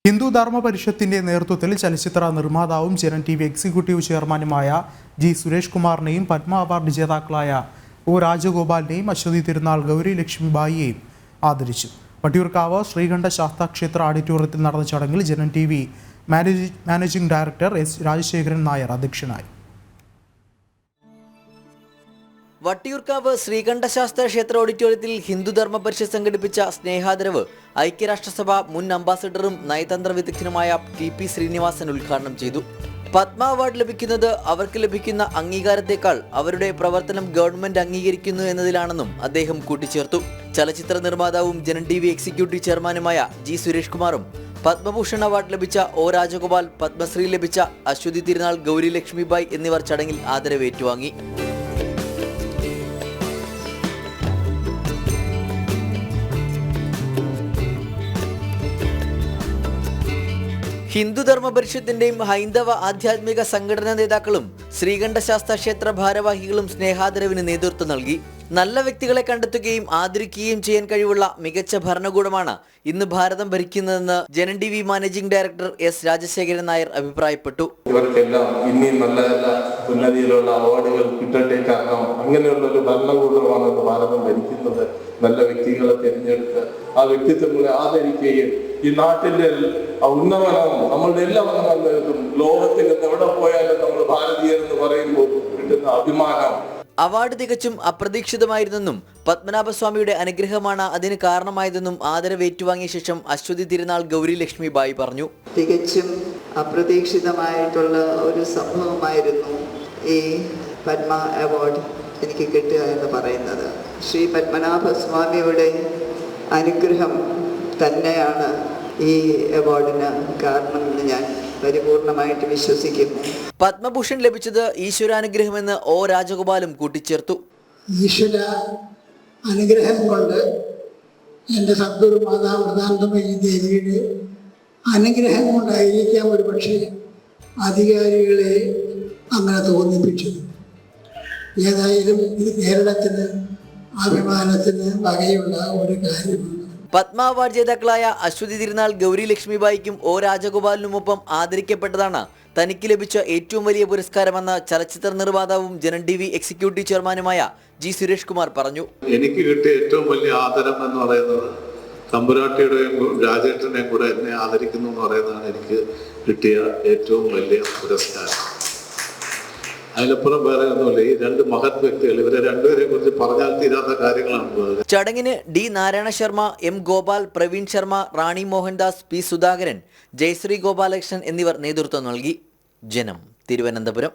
ഹിന്ദു ധർമ്മ പരിഷത്തിന്റെ നേതൃത്വത്തിൽ ചലച്ചിത്ര നിർമ്മാതാവും Janam T V executive ചെയർമാനുമായ ജി സുരേഷ് കുമാറിനെയും പത്മ അവാർഡ് ജേതാക്കളായ ഒ രാജഗോപാലിനെയും അശ്വതി തിരുനാൾ ഗൗരി ലക്ഷ്മിബായിയെയും ആദരിച്ചു. വട്ടിയൂർക്കാവ് ശ്രീകണ്ഠ ശാസ്താ ക്ഷേത്ര ഓഡിറ്റോറിയത്തിൽ നടന്ന ചടങ്ങിൽ Janam T V managing director S Rajasekharan Nair അധ്യക്ഷനായി. വട്ടിയൂർക്കാവ് ശ്രീകണ്ഠശാസ്ത്ര ക്ഷേത്ര ഓഡിറ്റോറിയത്തിൽ ഹിന്ദുധർമ്മ പരിഷത്ത് സംഘടിപ്പിച്ച സ്നേഹാദരവ് ഐക്യരാഷ്ട്രസഭ മുൻ അംബാസഡറും നയതന്ത്ര വിദഗ്ധനുമായ ടി ശ്രീനിവാസൻ ഉദ്ഘാടനം ചെയ്തു. പത്മ അവാർഡ് ലഭിക്കുന്നത് അവർക്ക് ലഭിക്കുന്ന അംഗീകാരത്തെക്കാൾ അവരുടെ പ്രവർത്തനം ഗവൺമെന്റ് അംഗീകരിക്കുന്നു എന്നതിലാണെന്നും അദ്ദേഹം കൂട്ടിച്ചേർത്തു. ചലച്ചിത്ര നിർമ്മാതാവും ജനൻ ടി വി എക്സിക്യൂട്ടീവ് ചെയർമാനുമായ ജി സുരേഷ് കുമാറും പത്മഭൂഷൺ അവാർഡ് ലഭിച്ച ഒ രാജഗോപാൽ, പത്മശ്രീ ലഭിച്ച അശ്വതി തിരുനാൾ ഗൗരി ലക്ഷ്മിബായി എന്നിവർ ചടങ്ങിൽ ആദരവ് ഏറ്റുവാങ്ങി. ഹിന്ദുധർമ്മ പരിഷത്തിന്റെയും ഹൈന്ദവ ആധ്യാത്മിക സംഘടനാ നേതാക്കളും ശ്രീകണ്ഠശാസ്ത്ര ക്ഷേത്ര ഭാരവാഹികളും സ്നേഹാദരവിന് നേതൃത്വം നൽകി. നല്ല വ്യക്തികളെ കണ്ടെത്തുകയും ആദരിക്കുകയും ചെയ്യാൻ കഴിവുള്ള മികച്ച ഭരണകൂടമാണ് ഇന്ന് ഭാരതം ഭരിക്കുന്നതെന്ന് Janam T V managing director S Rajasekharan Nair അഭിപ്രായപ്പെട്ടു. ഇവർക്കെല്ലാം ഇനിയും നല്ല നല്ല ഉന്നതിയിലുള്ള അവാർഡുകൾ കിട്ടട്ടെ. കാരണം അങ്ങനെയുള്ള ഒരു ഭരണകൂടമാണ് ഭാരതം ഭരിക്കുന്നത്. നല്ല വ്യക്തികളെ തിരഞ്ഞെടുത്ത് ആ വ്യക്തിത്വങ്ങളെ ആദരിക്കുകയും ഈ നാട്ടിന്റെ ഉന്നമനവും നമ്മളുടെ എല്ലാം ഉന്നമനവും ലോകത്തിൽ എവിടെ പോയാലും നമ്മൾ ഭാരതീയർ എന്ന് പറയുമ്പോൾ കിട്ടുന്ന അഭിമാനം. അവാർഡ് തികച്ചും അപ്രതീക്ഷിതമായിരുന്നെന്നും പത്മനാഭസ്വാമിയുടെ അനുഗ്രഹമാണ് അതിന് കാരണമായതെന്നും ആദരവ് ഏറ്റുവാങ്ങിയ ശേഷം അശ്വതി തിരുനാൾ ഗൗരി ലക്ഷ്മിബായി പറഞ്ഞു. തികച്ചും അപ്രതീക്ഷിതമായിട്ടുള്ള ഒരു സംഭവമായിരുന്നു ഈ പത്മ അവാർഡ് എനിക്ക് കിട്ടുക എന്ന് പറയുന്നത്. ശ്രീ പത്മനാഭസ്വാമിയുടെ അനുഗ്രഹം തന്നെയാണ് ഈ അവാർഡിന് കാരണമെന്ന് ഞാൻ പരിപൂർണമായിട്ട് വിശ്വസിക്കുന്നു. പത്മഭൂഷൺ ലഭിച്ചത് ഈശ്വരാനുഗ്രഹമെന്ന് ഒ രാജഗോപാലും കൂട്ടിച്ചേർത്തു. ഈശ്വര അനുഗ്രഹം കൊണ്ട് എൻ്റെ സദ്ഗുരു മാതാമൃതാനന്ദമയി ദേവിയുടെ അനുഗ്രഹം കൊണ്ടായിരിക്കാം ഒരു പക്ഷേ അധികാരികളെ അങ്ങനെ തോന്നിപ്പിച്ചത്. ഏതായാലും ഇത് കേരളത്തിന് അഭിമാനത്തിന് വകയുള്ള ഒരു കാര്യമാണ്. പത്മ അവാർഡ് ജേതാക്കളായ അശ്വതി തിരുനാൾ ഗൗരി ലക്ഷ്മിബായിക്കും ഒ രാജഗോപാലിനുമൊപ്പം ആദരിക്കപ്പെട്ടതാണ് തനിക്ക് ലഭിച്ച ഏറ്റവും വലിയ പുരസ്കാരമെന്ന് ചലച്ചിത്ര നിർമ്മാതാവും ജനൻ ടി വി എക്സിക്യൂട്ടീവ് ചെയർമാനുമായ ജി സുരേഷ് കുമാർ പറഞ്ഞു. എനിക്ക് കിട്ടിയ ഏറ്റവും വലിയ ആദരം എന്ന് പറയുന്നത് തമ്പുരാട്ടിയുടെയും രാജേട്ടനെയും കൂടെ എന്നെ ആദരിക്കുന്നു എന്ന് പറയുന്നതാണ് എനിക്ക് കിട്ടിയ ഏറ്റവും വലിയ പുരസ്കാരം. അതിലപ്പുറം വേറെ ഒന്നുമില്ല. ഈ രണ്ട് മഹത് വ്യക്തികൾ, ഇവരെ രണ്ടുപേരെ കുറിച്ച് പറഞ്ഞാൽ തീരാത്ത കാര്യങ്ങളാണ്. ചടങ്ങിന് ഡി നാരായണ ശർമ്മ, എം ഗോപാൽ, പ്രവീൺ ശർമ്മ, റാണി മോഹൻദാസ്, പി സുധാകരൻ, ജയശ്രീ ഗോപാലകൃഷ്ണൻ എന്നിവർ നേതൃത്വം നൽകി. ജനം, തിരുവനന്തപുരം.